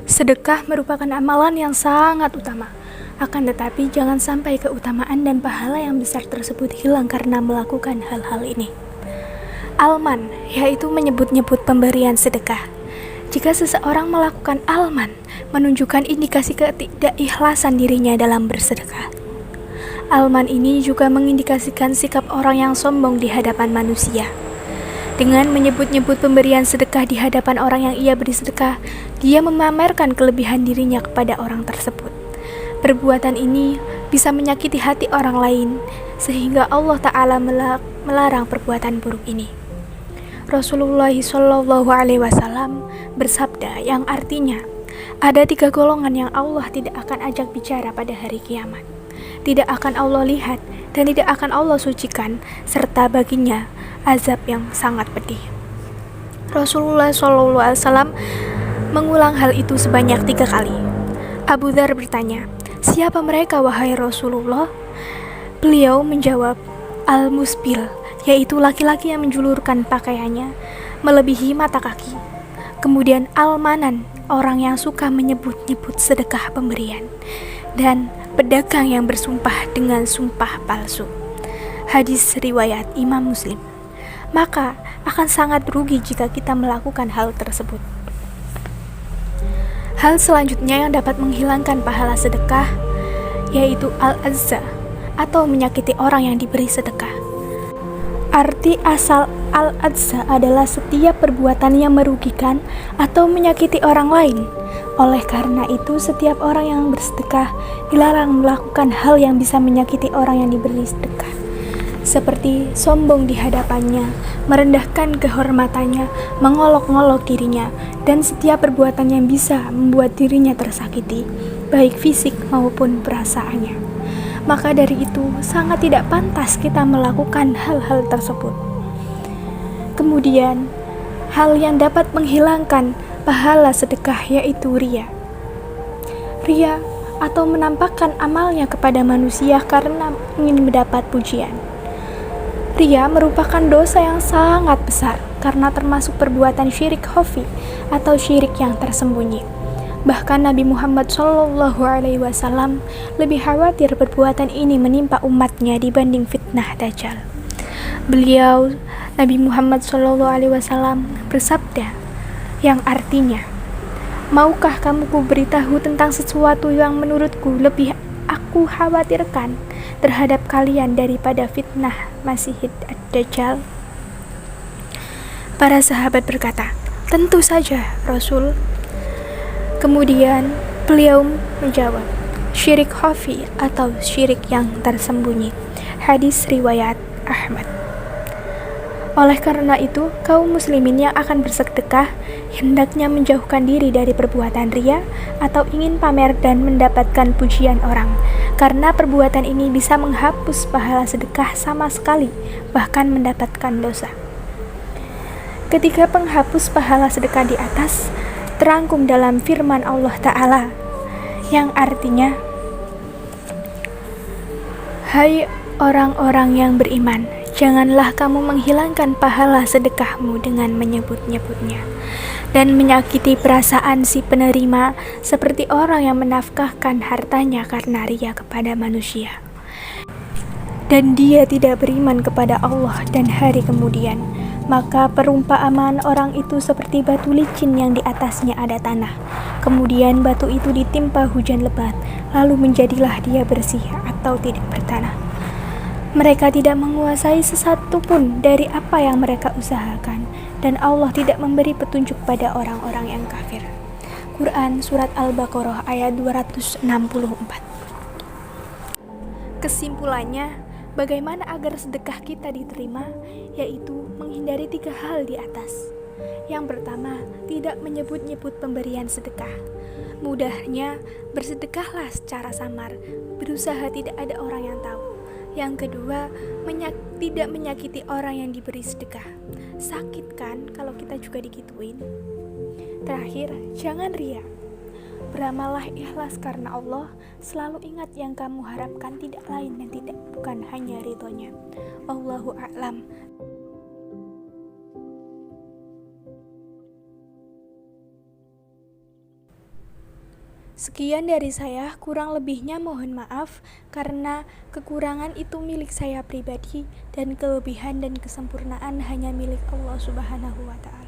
Sedekah merupakan amalan yang sangat utama. Akan tetapi jangan sampai keutamaan dan pahala yang besar tersebut hilang karena melakukan hal-hal ini. Alman, yaitu menyebut-nyebut pemberian sedekah. Jika seseorang melakukan alman, menunjukkan indikasi ketidakikhlasan dirinya dalam bersedekah. Alman ini juga mengindikasikan sikap orang yang sombong di hadapan manusia. Dengan menyebut-nyebut pemberian sedekah di hadapan orang yang ia beri sedekah, dia memamerkan kelebihan dirinya kepada orang tersebut. Perbuatan ini bisa menyakiti hati orang lain, sehingga Allah Ta'ala melarang perbuatan buruk ini. Rasulullah SAW bersabda yang artinya, ada 3 golongan yang Allah tidak akan ajak bicara pada hari kiamat. Tidak akan Allah lihat dan tidak akan Allah sucikan, serta baginya azab yang sangat pedih. Rasulullah SAW mengulang hal itu sebanyak 3 kali. Abu Dzar bertanya, siapa mereka wahai Rasulullah? Beliau menjawab, Al-Musbil, yaitu laki-laki yang menjulurkan pakaiannya melebihi mata kaki. Kemudian Al-Manan, orang yang suka menyebut-nyebut sedekah pemberian. Dan pedagang yang bersumpah dengan sumpah palsu. Hadis riwayat Imam Muslim. Maka akan sangat rugi jika kita melakukan hal tersebut. Hal selanjutnya yang dapat menghilangkan pahala sedekah yaitu al-azza atau menyakiti orang yang diberi sedekah. Arti asal al-azza adalah setiap perbuatan yang merugikan atau menyakiti orang lain. Oleh karena itu, setiap orang yang bersedekah dilarang melakukan hal yang bisa menyakiti orang yang diberi sedekah, seperti sombong di hadapannya, merendahkan kehormatannya, mengolok-ngolok dirinya, dan setiap perbuatan yang bisa membuat dirinya tersakiti, baik fisik maupun perasaannya. Maka dari itu, sangat tidak pantas kita melakukan hal-hal tersebut. Kemudian, hal yang dapat menghilangkan pahala sedekah yaitu ria. Ria atau menampakkan amalnya kepada manusia karena ingin mendapat pujian. Ria merupakan dosa yang sangat besar karena termasuk perbuatan syirik khafi atau syirik yang tersembunyi. Bahkan Nabi Muhammad SAW lebih khawatir perbuatan ini menimpa umatnya dibanding fitnah Dajjal. Beliau, Nabi Muhammad SAW bersabda yang artinya, maukah kamu ku beritahu tentang sesuatu yang menurutku lebih aku khawatirkan terhadap kalian daripada fitnah Masih Ad-Dajjal? Para sahabat berkata, tentu saja Rasul. Kemudian beliau menjawab, syirik khafi atau syirik yang tersembunyi. Hadis riwayat Ahmad. Oleh karena itu, kaum muslimin yang akan bersedekah hendaknya menjauhkan diri dari perbuatan ria atau ingin pamer dan mendapatkan pujian orang, karena perbuatan ini bisa menghapus pahala sedekah sama sekali, bahkan mendapatkan dosa. Ketika penghapus pahala sedekah di atas terangkum dalam firman Allah Ta'ala yang artinya, hai orang-orang yang beriman, janganlah kamu menghilangkan pahala sedekahmu dengan menyebut-nyebutnya dan menyakiti perasaan si penerima seperti orang yang menafkahkan hartanya karena ria kepada manusia. Dan dia tidak beriman kepada Allah dan hari kemudian, maka perumpamaan orang itu seperti batu licin yang di atasnya ada tanah. Kemudian batu itu ditimpa hujan lebat, lalu menjadilah dia bersih atau tidak bertanah. Mereka tidak menguasai sesuatu pun dari apa yang mereka usahakan, dan Allah tidak memberi petunjuk pada orang-orang yang kafir. Quran Surat Al-Baqarah ayat 264. Kesimpulannya, bagaimana agar sedekah kita diterima, yaitu menghindari 3 hal di atas. Yang pertama, tidak menyebut-nyebut pemberian sedekah. Mudahnya, bersedekahlah secara samar, berusaha tidak ada orang yang tahu. Yang kedua, tidak menyakiti orang yang diberi sedekah. Sakit kan kalau kita juga digituin. Terakhir, jangan ria. Beramallah ikhlas karena Allah. Selalu ingat yang kamu harapkan tidak lain dan tidak bukan hanya ridhonya. Wallahu a'lam. Sekian dari saya, kurang lebihnya mohon maaf karena kekurangan itu milik saya pribadi dan kelebihan dan kesempurnaan hanya milik Allah Subhanahu wa Ta'ala.